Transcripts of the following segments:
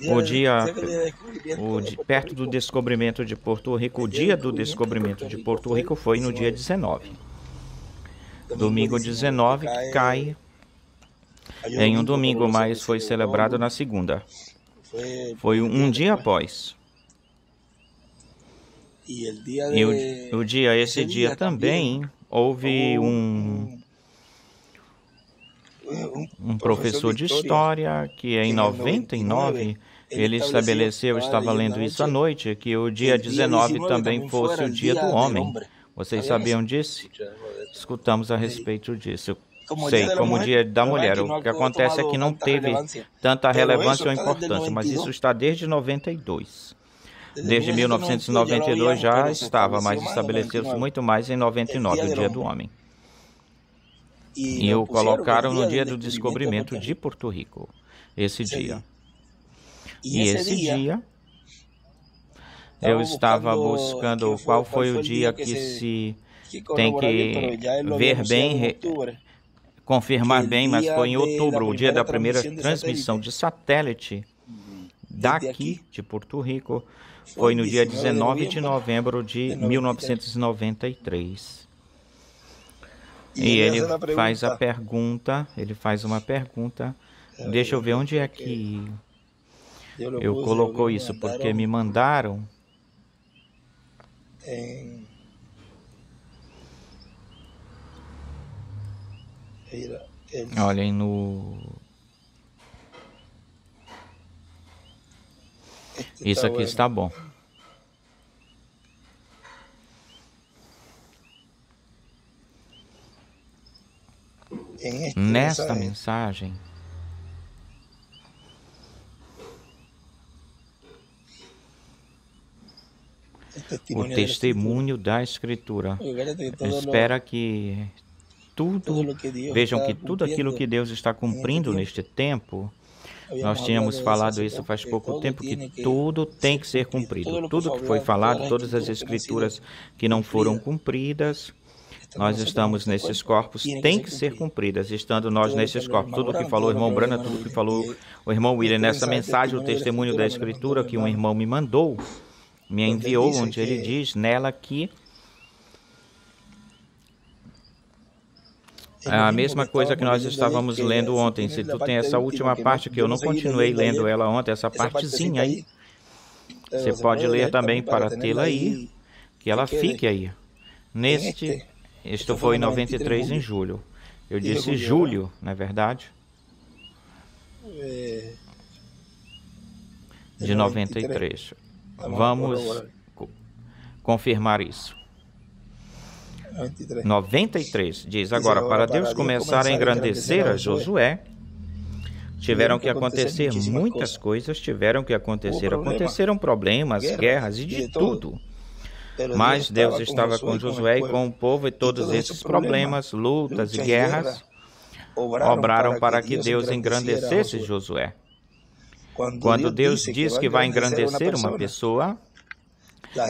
O dia, perto do descobrimento de Porto Rico, o dia do descobrimento de Porto Rico foi no dia 19. Domingo 19, que cai em um domingo, mas foi celebrado na segunda. Foi um dia após. E esse dia também houve um professor de história que em 99 ele estabeleceu, estava lendo isso à noite, que o dia 19 também fosse o dia do homem. Vocês sabiam disso? Escutamos a respeito disso. Sei, como o dia da mulher. O que acontece é que não teve tanta relevância ou importância, mas isso está desde 92. Desde 1992 já estava, mas estabeleceu-se muito mais em 99, o dia do homem. E o colocaram no dia do descobrimento de Porto Rico, esse dia. E esse dia, eu estava buscando qual foi o dia que se tem que ver bem, confirmar bem, mas foi em outubro, o dia da primeira transmissão de satélite daqui de Porto Rico, foi no dia 19 de novembro de 1993. E ele faz a pergunta, deixa eu ver onde é que eu colocou isso, porque me mandaram. Olhem no... Isso aqui está bom. Nesta mensagem, o testemunho da Escritura espera que vejam que tudo aquilo que Deus está cumprindo neste tempo. Nós tínhamos falado isso faz pouco tempo, que tudo tem que ser cumprido. Tudo que foi falado, todas as escrituras que não foram cumpridas, nós estamos nesses corpos, tem que ser cumpridas, estando nós nesses corpos. Tudo que falou o irmão Brana, tudo que falou o irmão William nessa mensagem, o testemunho da Escritura que um irmão me mandou, me enviou, onde ele diz nela que é a mesma coisa que nós estávamos lendo ontem. Se tu tem essa última parte que eu não continuei lendo ela ontem, essa partezinha aí, você pode ler também para tê-la aí, que ela fique aí. Isto foi em 93, em julho. Eu disse julho, não é verdade? De 93. Vamos confirmar isso. 93 diz agora, para Deus começar a engrandecer a Josué, tiveram que acontecer muitas coisas, aconteceram problemas, guerras e de tudo. Mas Deus estava com Josué e com o povo, e todos esses problemas, lutas e guerras obraram para que Deus engrandecesse Josué. Quando Deus diz que vai engrandecer uma pessoa,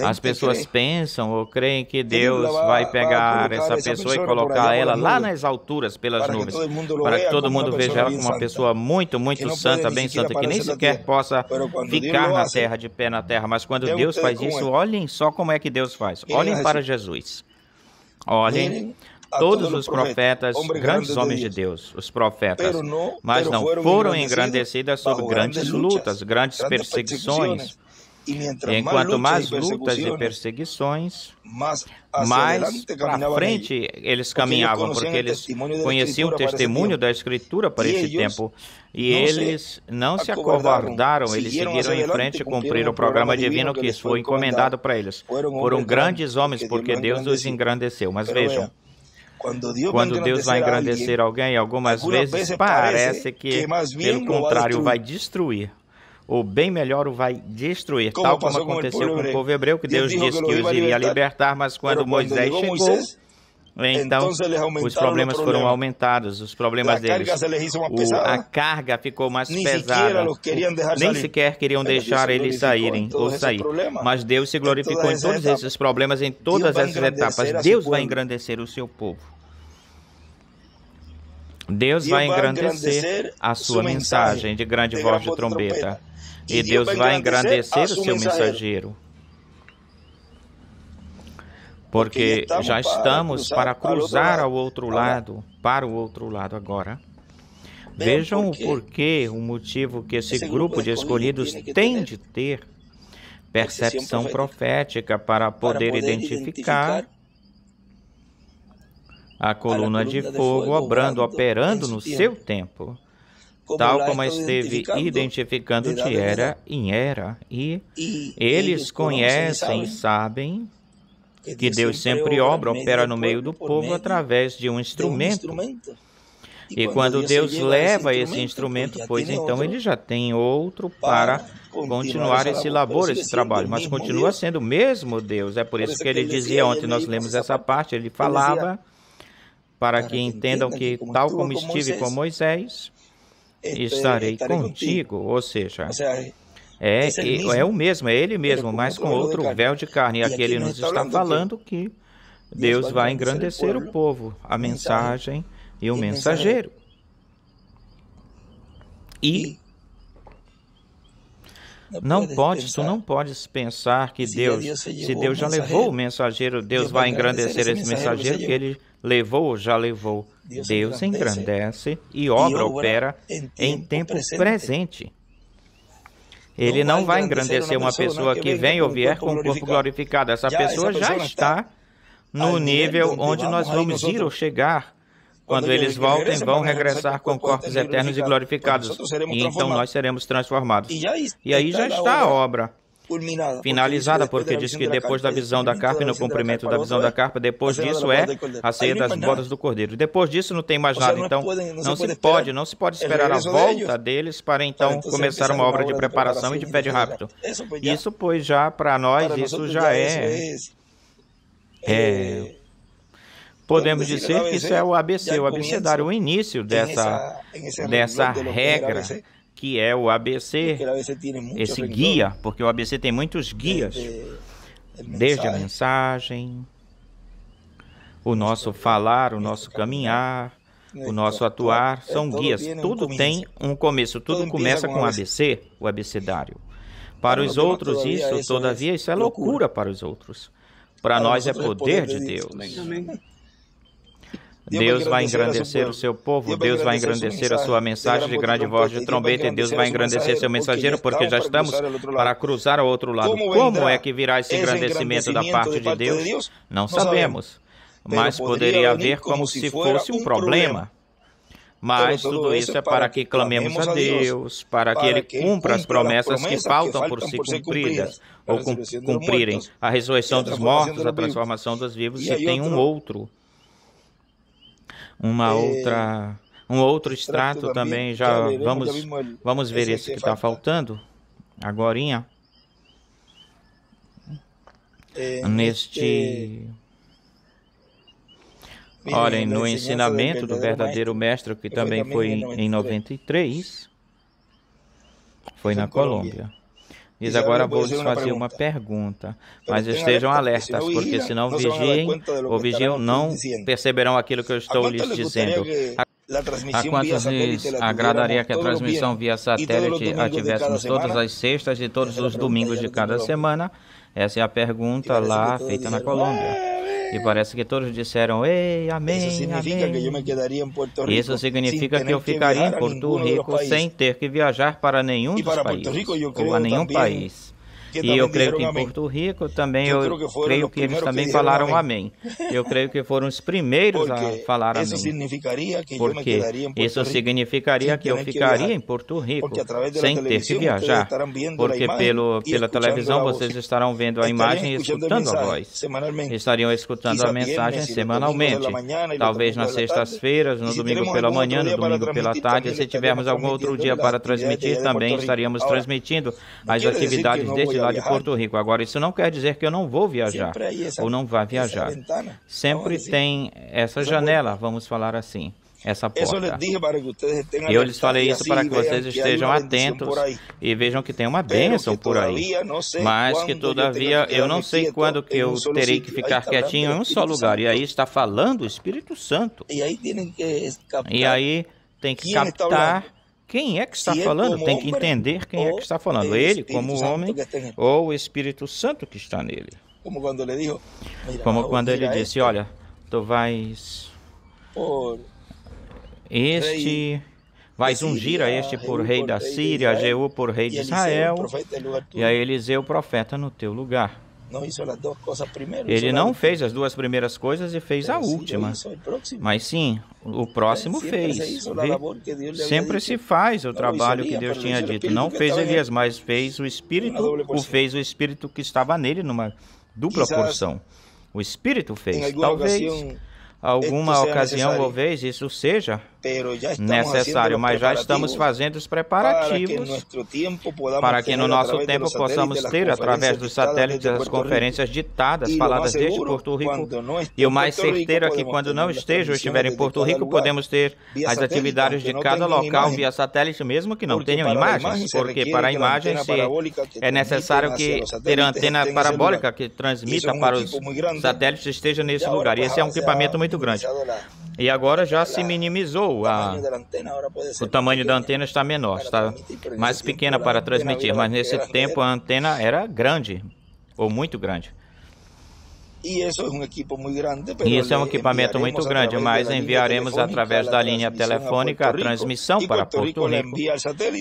as pessoas pensam ou creem que Deus vai pegar essa pessoa e colocar ela lá nas alturas pelas nuvens, para que todo mundo veja ela como uma pessoa muito, muito santa, bem santa, que nem sequer possa ficar na terra, de pé na terra. Mas quando Deus faz isso, olhem só como é que Deus faz. Olhem para Jesus. Olhem todos os profetas, grandes homens de Deus, os profetas, mas não foram engrandecidos sob grandes lutas, grandes perseguições. Enquanto mais lutas e perseguições, mais para frente eles caminhavam, porque eles conheciam o testemunho da Escritura para esse tempo. E eles não se acovardaram, eles seguiram em frente e cumpriram o programa divino que foi encomendado para eles. Foram grandes homens, porque Deus os engrandeceu. Mas vejam, quando Deus vai engrandecer alguém, algumas vezes parece que, pelo contrário, vai destruir. Ou bem melhor, o vai destruir, tal como aconteceu com o povo hebreu, que Deus disse que os iria libertar, mas quando Moisés chegou, então os problemas foram aumentados, os problemas deles. A carga ficou mais pesada, nem sequer queriam deixar eles sair. Mas Deus se glorificou em todos esses problemas, em todas essas etapas. Deus vai engrandecer o seu povo. Deus vai engrandecer a sua mensagem de grande voz de trombeta. E Deus vai engrandecer o seu mensageiro. Porque já estamos para cruzar ao outro lado, para o outro lado agora. Vejam o porquê, o motivo que esse grupo de escolhidos tem de ter percepção profética para poder identificar a coluna de fogo operando no seu tempo, tal como esteve identificando de era em era. E eles conhecem e sabem que Deus sempre opera no meio do povo através de um instrumento. E quando Deus leva esse instrumento, pois então ele já tem outro para continuar esse labor, esse trabalho. Mas continua sendo o mesmo Deus. É por isso que ele dizia, ontem nós lemos essa parte, ele falava, para que entendam que, tal como estive com Moisés, estarei contigo. Ou seja, é o mesmo, é ele mesmo, mas com outro véu de carne. E aqui ele nos está falando que Deus vai engrandecer o povo, a mensagem e o mensageiro. E tu não podes pensar que Deus, se Deus já levou o mensageiro, Deus vai engrandecer esse mensageiro que ele levou, já levou. Deus engrandece e opera em tempo presente. Ele não vai engrandecer uma pessoa que vem ou vier com o corpo glorificado. Essa pessoa já está no nível onde nós vamos ir ou chegar. Quando eles voltem, vão regressar com corpos eternos e glorificados. E então nós seremos transformados. E aí já está a obra finalizada, porque diz que depois da visão da carpa e no cumprimento da visão da carpa, depois disso é a ceia das bodas do Cordeiro. Depois disso não tem mais nada. Então não se pode esperar a volta deles para então começar uma obra de preparação e de fé de rapto. Isso, pois, já para nós, isso já podemos dizer que isso é o ABC, o abecedário, o início dessa regra, que é o ABC, esse guia, porque o ABC tem muitos guias, desde a mensagem, o nosso falar, o nosso caminhar, o nosso atuar, são guias. Tudo tem um começo, tudo começa com ABC, o abecedário. Para os outros, todavia, isso é loucura para os outros. Para nós é poder de Deus. Deus vai engrandecer o seu povo, Deus vai engrandecer a sua mensagem de grande voz de trombeta, e Deus vai engrandecer seu mensageiro, porque já estamos para cruzar ao outro lado. Como é que virá esse engrandecimento da parte de Deus? Não sabemos, mas poderia haver como se fosse um problema. Mas tudo isso é para que clamemos a Deus, para que Ele cumpra as promessas que faltam por se cumpridas, ou cumprirem a ressurreição dos mortos, a transformação dos vivos, e tem um outro extrato também, já vamos ver esse que está faltando agorinha, olhem, no ensinamento do verdadeiro mestre, que também foi em 93, foi na Colômbia. Diz, agora vou lhes fazer uma pergunta, mas estejam alertas, porque se não vigiem, não perceberão aquilo que eu estou lhes dizendo. A quantos lhes agradaria que a transmissão via satélite a tivéssemos todas as sextas e todos os domingos de cada semana? Essa é a pergunta lá feita na Colômbia. E parece que todos disseram, ei, amém, amém. Isso significa que eu ficaria em Porto Rico sem ter que viajar para nenhum dos países, ou a nenhum país. E eu creio que em Porto Rico também, eu creio que eles também falaram amém. Eu creio que foram os primeiros a falar amém. Porque isso significaria que eu ficaria em Porto Rico sem ter que viajar. Porque pela televisão vocês estarão vendo a imagem e escutando a voz. Estariam escutando a mensagem semanalmente. Talvez nas sextas-feiras, no domingo pela manhã, no domingo pela tarde. Se tivermos algum outro dia para transmitir, também estaríamos transmitindo as atividades deste lá de Porto Rico. Agora, isso não quer dizer que eu não vou viajar ou não vá viajar. Sempre tem essa janela, vamos falar assim. essa porta. Eu lhes falei isso para que vocês estejam atentos e vejam que tem uma bênção por aí, mas que todavia eu não sei quando que eu terei que ficar quietinho em um só lugar. E aí está falando o Espírito Santo. E aí tem que captar quem é que está falando, tem que entender quem é que está falando. Ele como homem ou o Espírito Santo que está nele. Como quando ele disse, olha, tu vais ungir a este por rei da Síria, a Jeú por rei de Israel, e a Eliseu o profeta no teu lugar. Ele não fez as duas primeiras coisas e fez a última, mas sim, o próximo fez. Sempre se faz o trabalho que Deus tinha dito. Não fez Elias, mas fez o Espírito que estava nele numa dupla porção. O Espírito fez. Talvez alguma ocasião, talvez isso seja necessário, mas já estamos fazendo os preparativos para que no nosso tempo possamos ter, através dos satélites, as conferências ditadas, faladas desde Porto Rico, e o mais certeiro é que quando não esteja ou estiver em Porto Rico, podemos ter as atividades de cada local via satélite, mesmo que não tenham imagens, porque para a imagem é necessário que ter a antena parabólica que transmita para os satélites esteja nesse lugar, e esse é um equipamento muito grande. E agora já se minimizou, o tamanho da antena está menor, está mais pequena para transmitir, mas nesse tempo a antena era grande, ou muito grande. E isso é um equipamento muito grande, mas enviaremos através da linha telefônica a transmissão para Porto Rico.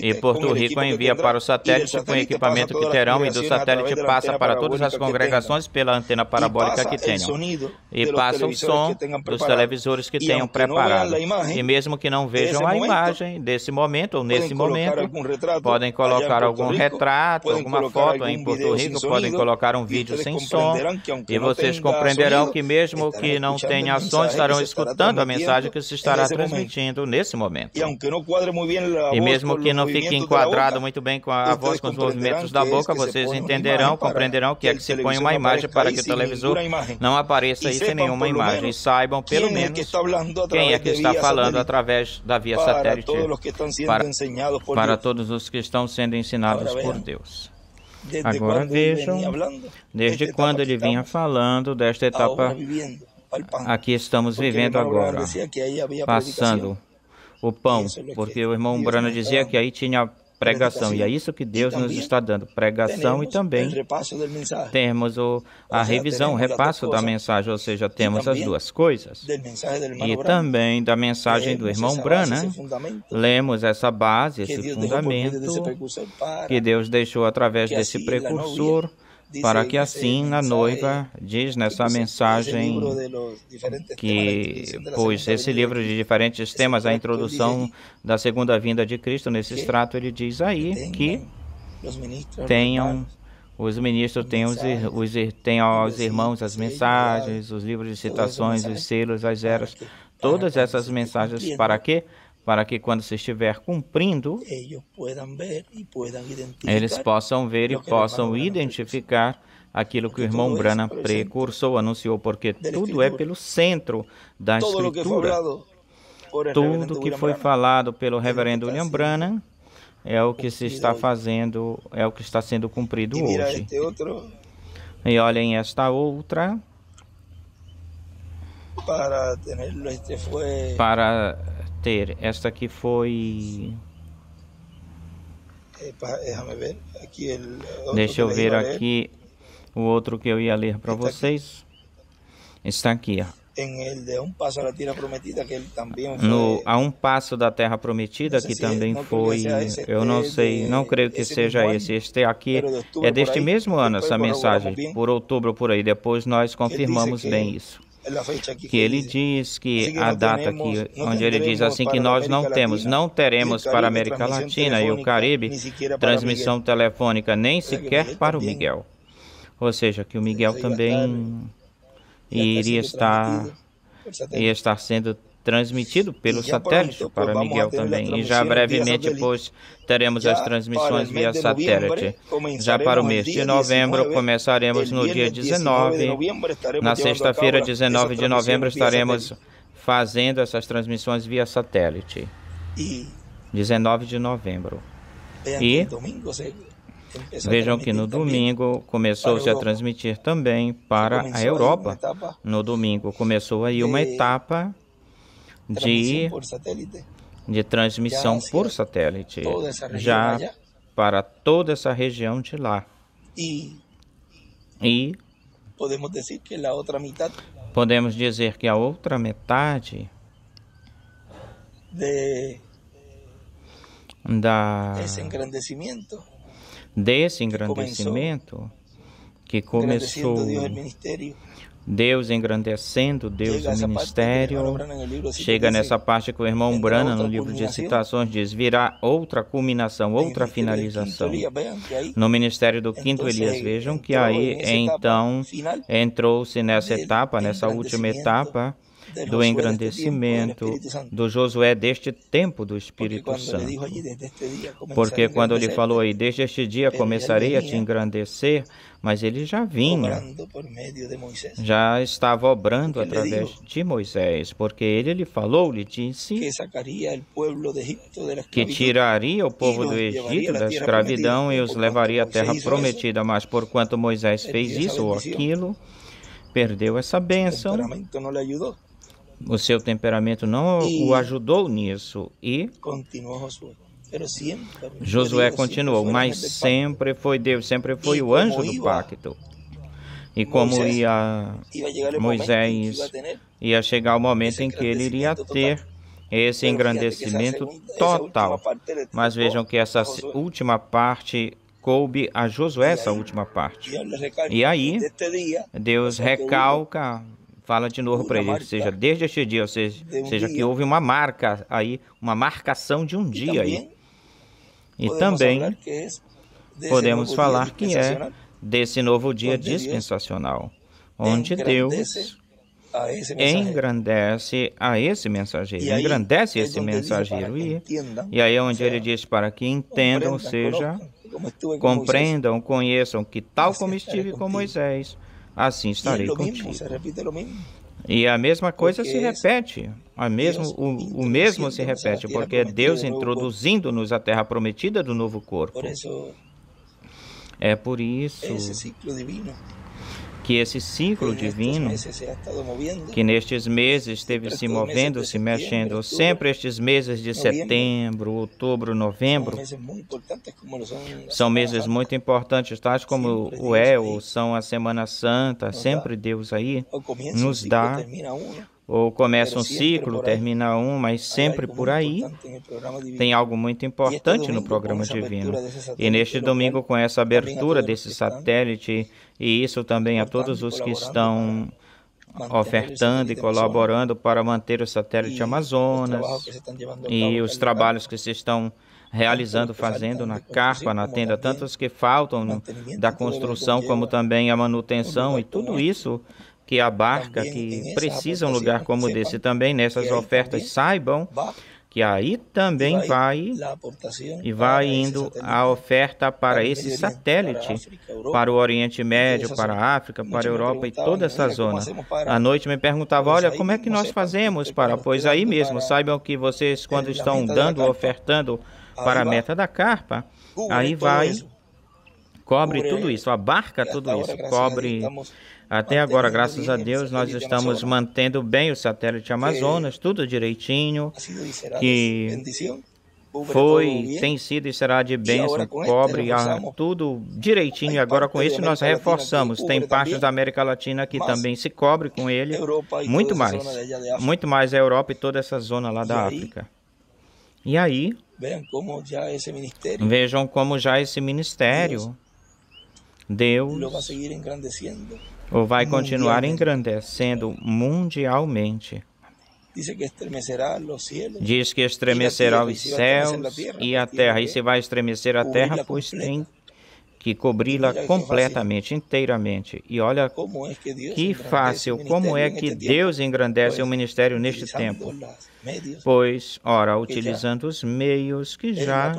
E Porto Rico envia para o satélite com o equipamento que terão, e do satélite passa para todas as congregações pela antena parabólica que tenham. E passa o som dos televisores que tenham preparado. E mesmo que não vejam a imagem desse momento ou nesse momento, podem colocar algum retrato, alguma foto em Porto Rico, podem colocar um vídeo sem som, e vocês compreenderão que mesmo que não tenha ações, estarão escutando a mensagem que se estará transmitindo nesse momento. E mesmo que não fique enquadrado muito bem com a voz, com os movimentos da boca, vocês entenderão, compreenderão que é que se põe uma imagem para que o televisor não apareça aí sem nenhuma imagem. E saibam, pelo menos, quem é que está falando através da via satélite para todos os que estão sendo ensinados por Deus. Agora vejam, desde quando ele vinha falando desta etapa, aqui estamos vivendo agora, passando o pão, porque o irmão Branham dizia que aí tinha pregação, e é isso que Deus nos está dando, pregação, e também temos a revisão, o repasso da mensagem, ou seja, temos as duas coisas. E também da mensagem do irmão Branham, lemos essa base, esse fundamento que Deus deixou através desse precursor, para que assim a noiva diz nessa mensagem que, pois esse livro de diferentes temas, a introdução da segunda vinda de Cristo, nesse extrato ele diz aí que os ministros tenham aos irmãos as mensagens, os livros de citações, os selos, as eras, todas essas mensagens para quê? Para que quando se estiver cumprindo, eles possam ver e possam identificar aquilo que o irmão Branham precursou, anunciou, porque tudo é pelo centro da Escritura. Tudo que foi falado pelo reverendo William Branham é o que se está fazendo, é o que está sendo cumprido hoje. E olhem esta outra. Para ter, esta aqui foi... Deixa eu ver aqui o outro que eu ia ler para vocês. Está aqui, ó. A um passo da Terra Prometida, que também foi, eu não sei, não creio que seja esse. Este aqui é deste mesmo ano, essa mensagem, por outubro, por aí. Depois nós confirmamos bem isso. Que ele diz que a data aqui, onde ele diz assim que nós não teremos para a América Latina e o Caribe transmissão telefônica, nem sequer para o Miguel. Ou seja, que o Miguel também iria estar sendo transmitido pelo satélite para Miguel também. E já brevemente, pois, teremos as transmissões via satélite. Já para o mês de novembro, começaremos no dia 19. Na sexta-feira, 19 de novembro, estaremos fazendo essas transmissões via satélite. 19 de novembro. E vejam que no domingo começou-se a transmitir também para a Europa. No domingo começou aí uma etapa de transmissão por satélite, já para toda essa região de lá. E podemos dizer que a outra metade desse engrandecimento que começou Deus engrandecendo, Deus o ministério, chega nessa parte que o irmão Branham no livro de citações diz, virá outra culminação, outra finalização. No ministério do quinto Elias, vejam que aí então entrou-se nessa etapa, nessa última etapa, do engrandecimento do Josué deste tempo do Espírito Santo. Porque quando ele falou aí, desde este dia começarei a te engrandecer, mas ele já vinha, já estava obrando através de Moisés, porque ele lhe falou, lhe disse que tiraria o povo do Egito da escravidão e os levaria à terra prometida, mas porquanto Moisés fez isso ou aquilo, perdeu essa bênção. O seu temperamento não o ajudou nisso e Josué continuou, mas sempre foi Deus, sempre foi o anjo do pacto. E como Moisés ia chegar o momento em que ele iria ter esse engrandecimento total. Mas vejam que essa última parte coube a Josué, essa última parte. E aí, Deus recalca, fala de novo para ele, ou seja, desde este dia, ou seja, que houve uma marca aí, uma marcação de um dia aí. E também podemos falar que é desse novo dia dispensacional, onde Deus engrandece a esse mensageiro, engrandece esse mensageiro. E aí é onde ele diz para que entendam, ou seja, compreendam, conheçam que tal como estive com Moisés, assim estarei contigo. E a mesma coisa se repete, o mesmo se repete, porque é Deus introduzindo-nos à terra prometida do novo corpo. É por isso que esse ciclo divino, que nestes meses esteve se movendo, se mexendo, sempre estes meses de setembro, outubro, novembro, são meses muito importantes, tais como o El, são a Semana Santa, sempre Deus aí nos dá, ou começa um ciclo, termina um, mas sempre por aí tem algo muito importante no programa divino. E neste domingo, com essa abertura desse satélite, e isso também a todos os que estão ofertando e colaborando para manter o satélite Amazonas, e os trabalhos que se estão realizando, fazendo na carpa, na tenda, tantos que faltam da construção, como também a manutenção, e tudo isso que abarca, que precisa um lugar como desse também, nessas ofertas, saibam que aí também vai indo a oferta para esse satélite, para o Oriente Médio, para a África, para a Europa e toda essa zona. À noite me perguntava, olha, como é que nós fazemos para... Pois aí mesmo, saibam que vocês, quando estão dando, ofertando para a meta da carpa, aí vai, cobre tudo isso, abarca tudo isso, cobre... Até agora, graças a Deus, nós estamos mantendo bem o satélite Amazonas, tudo direitinho, que tem sido e será de bênção, cobre tudo direitinho. E agora com isso nós reforçamos. Tem partes da América Latina que também se cobre com ele, muito mais a Europa e toda essa zona lá da África. E aí, vejam como já esse ministério, Deus ou vai continuar engrandecendo mundialmente. Diz que estremecerá os céus e a terra. E se vai estremecer a terra, pois tem que cobri-la completamente, inteiramente. E olha que fácil, como é que Deus engrandece o ministério neste tempo. Pois, ora, utilizando os meios que já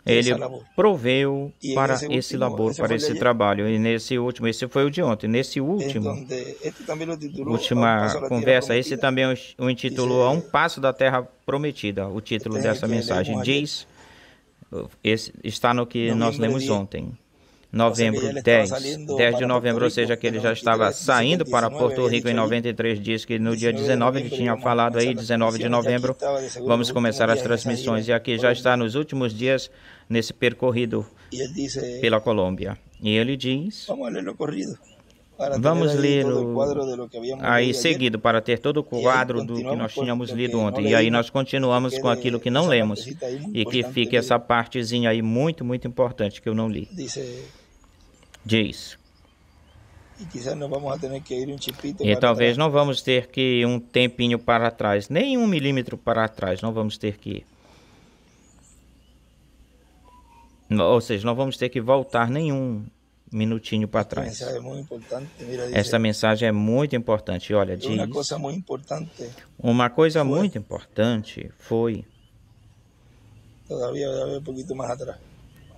Ele proveu para esse labor, para esse trabalho. E nesse último, esse foi o de ontem. Nesse última conversa, esse também o intitulou A um Passo da Terra Prometida. O título dessa mensagem diz, está no que nós lemos ontem. Novembro 10 de novembro, ou seja, que ele já estava saindo para Porto Rico em 93, diz que no dia 19 ele tinha falado aí, 19 de novembro, vamos começar as transmissões, e aqui já está nos últimos dias nesse percorrido pela Colômbia. E ele diz, vamos ler aí seguido para ter todo o quadro do que nós tínhamos lido ontem, e aí nós continuamos com aquilo que não lemos, e que fique essa partezinha aí muito, muito importante que eu não li. Diz, e talvez não vamos ter que ir um tempinho para trás, nem 1 milímetro para trás, não vamos ter que ir. Ou seja, não vamos ter que voltar nenhum minutinho para trás. Esta mensagem é muito importante. Olha, diz, uma coisa muito importante foi,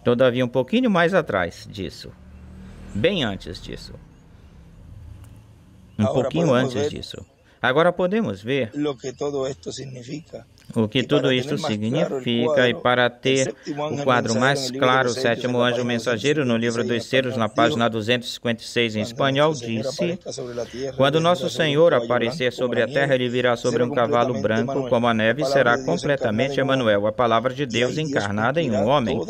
todavia um pouquinho mais atrás disso. Bem antes disso. Um pouquinho antes disso. Agora podemos ver o que tudo isto significa, e para ter o quadro mais claro, o sétimo anjo mensageiro no livro dos Selos, na página 256 em espanhol, disse: quando nosso Senhor aparecer sobre a terra, ele virá sobre um cavalo branco como a neve, e será completamente Emanuel, a palavra de Deus encarnada em um homem.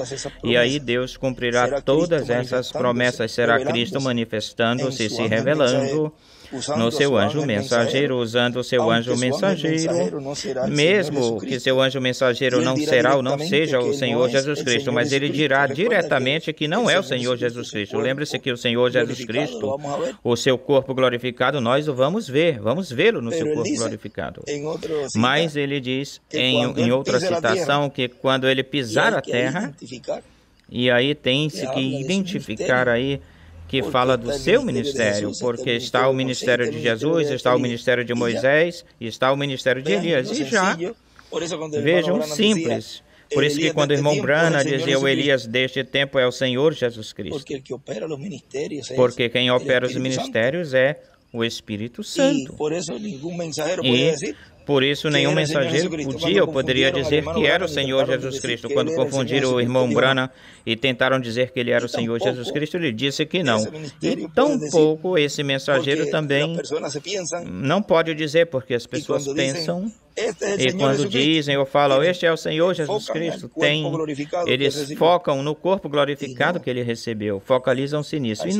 E aí Deus cumprirá todas essas promessas, será Cristo manifestando-se, se revelando no seu anjo mensageiro, usando o seu anjo mensageiro, mesmo que seu anjo mensageiro não será ou não seja o Senhor Jesus Cristo, mas ele dirá diretamente que não é o Senhor Jesus Cristo. Lembre-se que o Senhor Jesus Cristo, o seu corpo glorificado, nós o vamos ver, vamos vê-lo no seu corpo glorificado. Mas ele diz em outra citação que quando ele pisar a terra, e aí tem-se que identificar aí, que fala do seu ministério, porque está o ministério de Jesus, está o ministério de Moisés, e está o ministério de Elias. E já, vejam, simples. Por isso que quando o irmão Branham dizia o Elias deste tempo é o Senhor Jesus Cristo. Porque quem opera os ministérios é o Espírito Santo. E por isso nenhum mensageiro podia ou poderia dizer que era o Senhor Jesus Cristo. Quando confundiram o irmão Branham e tentaram dizer que ele era o Senhor Jesus Cristo, ele disse que não. E tampouco esse mensageiro também não pode dizer, porque as pessoas pensam, e quando dizem ou falam, este é o Senhor Jesus Cristo, eles focam no corpo glorificado que ele recebeu, focalizam-se nisso, e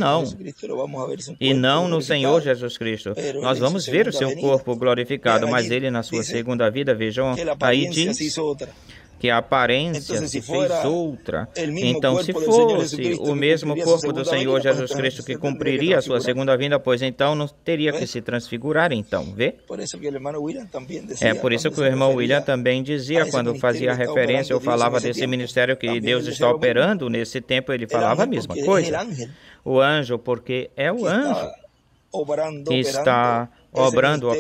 não no Senhor Jesus Cristo. Nós vamos ver o seu corpo glorificado, mas ele na sua segunda vida, vejam, aí diz que a aparência se fez outra. Então, se fosse o mesmo corpo do Senhor Jesus Cristo que cumpriria a sua segunda vinda, pois então não teria que se transfigurar, então, vê? É por isso que o irmão William também dizia, quando fazia referência ou falava desse ministério que Deus está operando nesse tempo, ele falava a mesma coisa. O anjo, porque é o anjo que está operando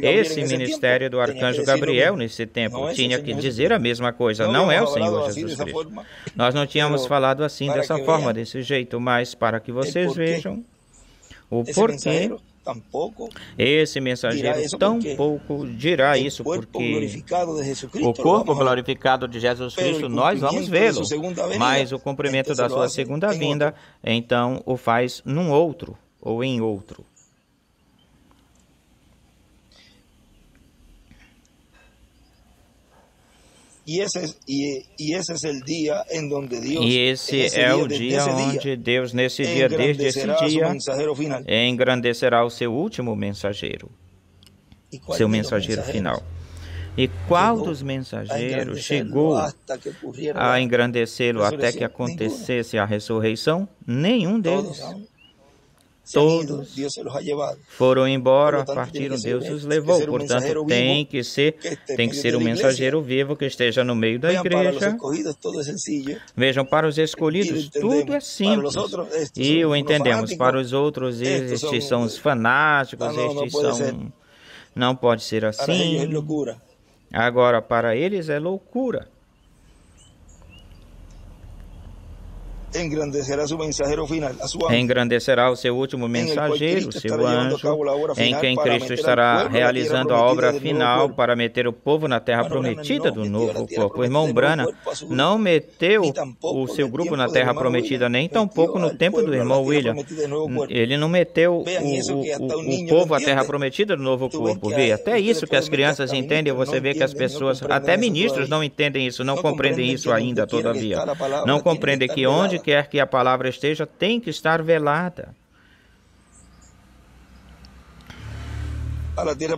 esse ministério do arcanjo Gabriel nesse tempo. Tinha que dizer a mesma coisa, não é o Senhor Jesus Cristo. Nós não tínhamos falado assim, dessa forma, desse jeito, mas para que vocês vejam o porquê esse mensageiro tampouco dirá isso, porque o corpo glorificado de Jesus Cristo, nós vamos vê-lo, mas o cumprimento da sua segunda vinda, então, o faz num outro ou em outro. E esse é o dia onde Deus, nesse dia, desde esse dia, engrandecerá o seu último mensageiro, seu mensageiro final. E qual dos mensageiros chegou a engrandecê-lo até que acontecesse a ressurreição? Nenhum deles. Todos foram embora, partiram, Deus os levou. Portanto, tem que ser um mensageiro vivo que esteja no meio da igreja. Vejam, para os escolhidos, tudo é simples. E o entendemos. Para os outros, estes são os fanáticos, estes são... Não pode ser assim. Agora, para eles é loucura. engrandecerá o seu último mensageiro, seu anjo, em quem Cristo estará realizando a obra final para meter o povo na terra prometida do novo corpo. O irmão Branham não meteu o seu grupo na terra prometida, nem tampouco no tempo do irmão William. Ele não meteu o povo à terra prometida do novo corpo. Vê, até isso que as crianças entendem, você vê que as pessoas, até ministros não entendem isso, não compreendem isso ainda, todavia. Não compreendem que onde quer que a palavra esteja, tem que estar velada. A terra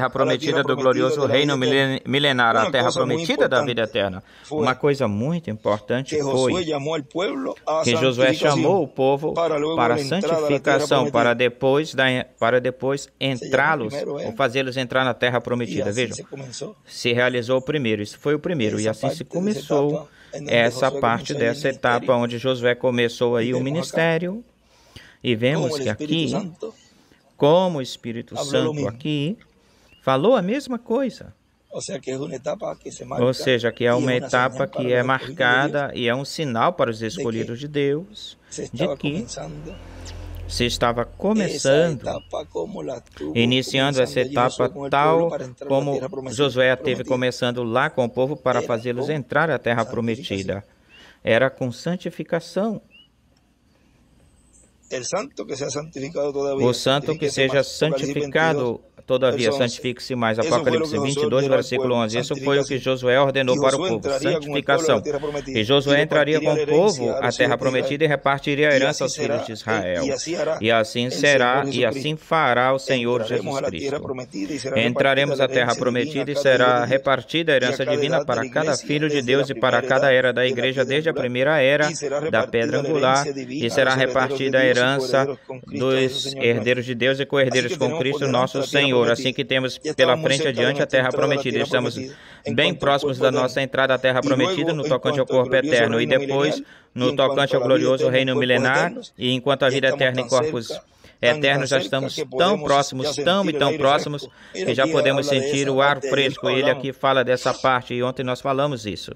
prometida do glorioso reino milenar, a terra prometida da vida eterna. Uma coisa muito importante foi que Josué chamou o povo para a santificação, para depois entrá-los, ou fazê-los entrar na terra prometida. Vejam, se realizou o primeiro, isso foi o primeiro, e assim se começou essa parte dessa etapa onde Josué começou aí o ministério. E vemos que aqui, como o Espírito Santo aqui falou a mesma coisa. Ou seja, que é uma etapa que é marcada e é um sinal para os escolhidos de Deus de que se estava começando, iniciando essa etapa tal como Josué teve começando lá com o povo para fazê-los entrar à terra prometida. Era com santificação. O santo que seja santificado, todavia, santifique-se mais. Apocalipse 22, versículo 11. Isso foi o que Josué ordenou para o povo, santificação. E Josué entraria com o povo à terra prometida e repartiria a herança aos filhos de Israel. E assim será, e assim fará o Senhor Jesus Cristo. Entraremos à terra prometida e será repartida a herança divina para cada filho de Deus e para cada era da igreja, desde a primeira era da pedra angular, e será repartida a herança dos herdeiros de Deus e co-herdeiros com Cristo, nosso Senhor. Assim que temos pela frente adiante a terra prometida. Estamos bem próximos da nossa entrada à terra prometida no tocante ao corpo eterno e depois no tocante ao glorioso reino milenar. E enquanto a vida eterna em corpos eternos, já estamos tão próximos, tão próximos, que já podemos sentir o ar fresco. Ele aqui fala dessa parte e ontem nós falamos isso.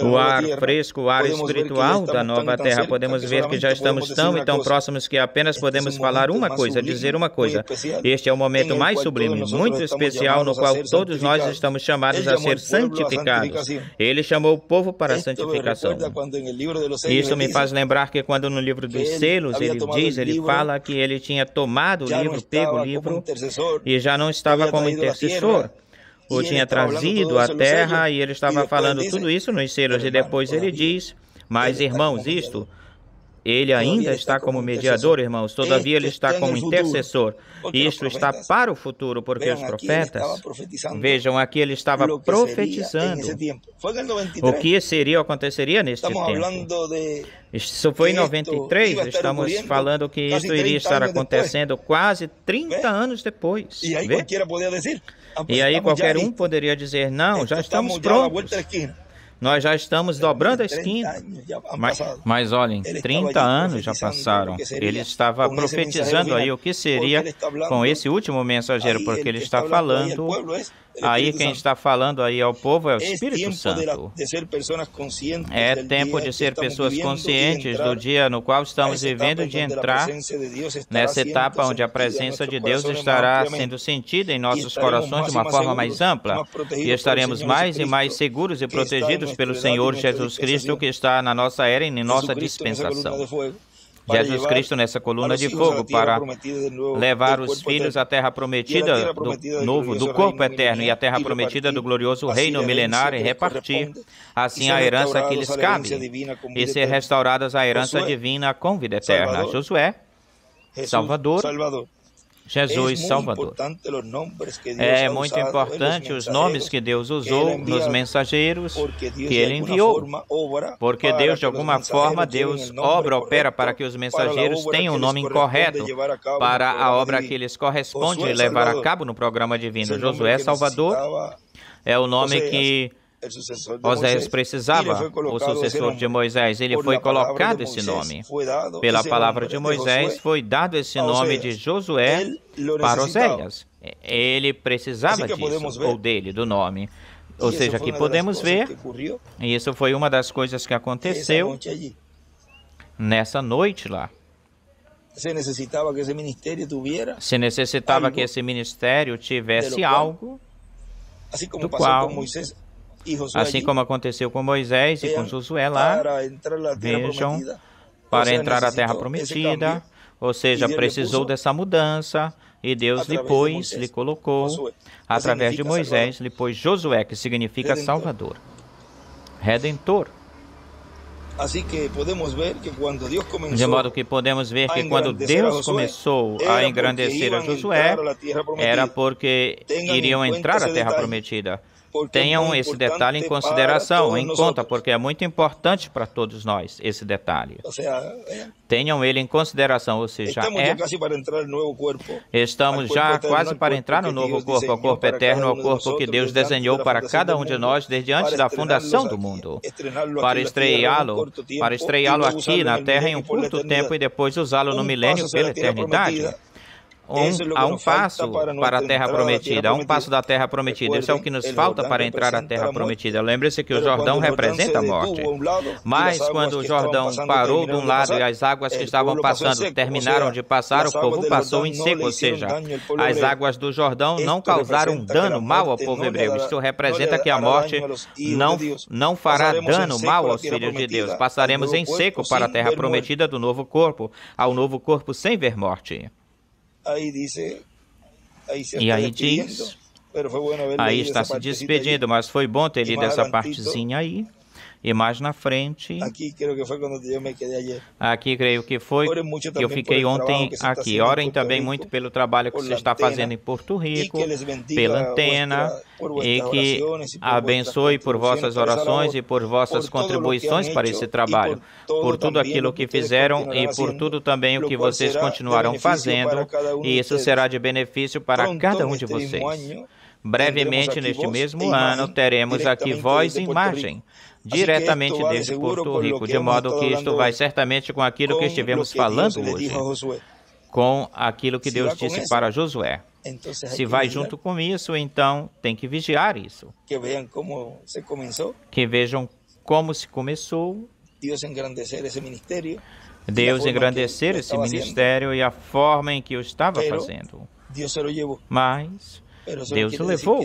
O ar fresco, o ar espiritual da nova terra. Podemos ver que já estamos tão próximos que apenas podemos falar uma coisa, dizer uma coisa. Este é o momento mais sublime, muito especial, no qual todos nós estamos chamados a ser santificados. Ele chamou o povo para a santificação. Isso me faz lembrar que quando no livro dos selos ele fala que ele tinha tomado o livro, pego o livro e já não estava como intercessor. O tinha trazido à terra e ele estava falando tudo isso nos selos. E depois ele diz, mas irmãos, ele ainda está como mediador, irmãos, todavia ele está como intercessor. Isto está para o futuro, porque os profetas, vejam, aqui ele estava profetizando o que aconteceria neste tempo. Isso foi em 93, estamos falando que isso iria estar acontecendo quase 30 anos depois. Vê? E aí qualquer um poderia dizer, não, já estamos prontos. Nós já estamos dobrando a esquina. Mas olhem, 30 anos já passaram. Ele estava profetizando aí o que seria com esse último mensageiro, porque ele está falando... Aí quem está falando aí ao povo é o Espírito Santo. É tempo de ser pessoas conscientes do dia no qual estamos vivendo, de entrar nessa etapa onde a presença de Deus estará sendo sentida em nossos corações de uma forma mais ampla e estaremos mais e mais seguros e protegidos pelo Senhor Jesus Cristo, que está na nossa era e em nossa dispensação. Jesus Cristo nessa coluna de fogo para levar os filhos à terra prometida do corpo eterno e à terra prometida do glorioso reino milenar e repartir assim a herança que lhes cabe e ser restauradas a herança divina com vida eterna. Josué, Salvador, Jesus, Salvador. É muito importante os nomes que Deus usou nos mensageiros que Ele enviou, porque Deus, de alguma forma, opera para que os mensageiros tenham o nome incorreto para a obra que lhes corresponde levar a cabo no programa divino. Josué, Salvador, é o nome que Osés precisava, o sucessor de Moisés. Ele foi colocado esse nome. Pela palavra de Moisés, foi dado esse nome de Josué para Oséias. Ele precisava disso, ou dele, do nome. Ou seja, aqui podemos ver, e isso foi uma das coisas que aconteceu nessa noite lá. Se necessitava que esse ministério tivesse algo do qual, assim como aconteceu com Moisés e com Josué lá, vejam, para entrar na Terra Prometida, ou seja, precisou dessa mudança, e Deus depois lhe colocou, através de Moisés, lhe pôs Josué, que significa Salvador, Redentor. De modo que podemos ver que quando Deus começou a engrandecer a Josué, era porque iriam entrar na Terra Prometida. Tenham esse detalhe em consideração, em conta, porque é muito importante para todos nós, esse detalhe. Tenham ele em consideração, ou seja, estamos já quase para entrar no novo corpo, ao corpo eterno, ao corpo que Deus desenhou para cada um de nós desde antes da fundação do mundo, para estreá-lo aqui na Terra em um curto tempo e depois usá-lo no milênio pela eternidade. Há um passo para a Terra Prometida, há um passo da Terra Prometida. Isso é o que nos falta para entrar na Terra Prometida. Lembre-se que o Jordão representa a morte. Mas quando o Jordão parou de um lado e as águas que estavam passando terminaram de passar, o povo passou em seco, ou seja, as águas do Jordão não causaram dano mal ao povo hebreu. Isto representa que a morte não fará dano mal aos filhos de Deus. Passaremos em seco para a Terra Prometida do novo corpo, ao novo corpo sem ver morte. E aí diz, aí está se despedindo, mas foi bom ter lido essa partezinha aí. E mais na frente, aqui creio que foi que eu fiquei ontem aqui. Orem também muito pelo trabalho que você está fazendo em Porto Rico, pela antena, e que abençoe por vossas orações e por vossas contribuições para esse trabalho, por tudo aquilo que fizeram e por tudo também o que vocês continuarão fazendo, e isso será de benefício para cada um de vocês. Brevemente, neste mesmo ano, teremos aqui voz e imagem, diretamente desde Porto Rico, de modo que isto vai certamente com aquilo que estivemos falando hoje, com aquilo que Deus disse para Josué. Se vai junto com isso, então tem que vigiar isso. Que vejam como se começou, Deus engrandecer esse ministério e a forma em que o estava fazendo. Mas Deus o levou,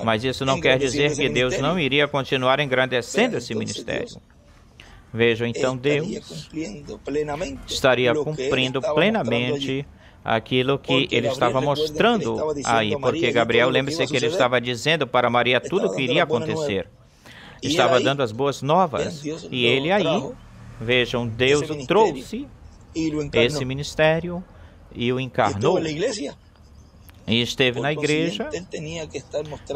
mas isso não quer dizer que Deus não iria continuar engrandecendo esse ministério. Vejam, então, Deus estaria cumprindo plenamente aquilo que ele estava mostrando aí, porque Gabriel, lembre-se que ele estava dizendo para Maria tudo o que iria acontecer. Estava dando as boas novas, e ele aí, vejam, Deus o trouxe, esse ministério, e o encarnou. E esteve na igreja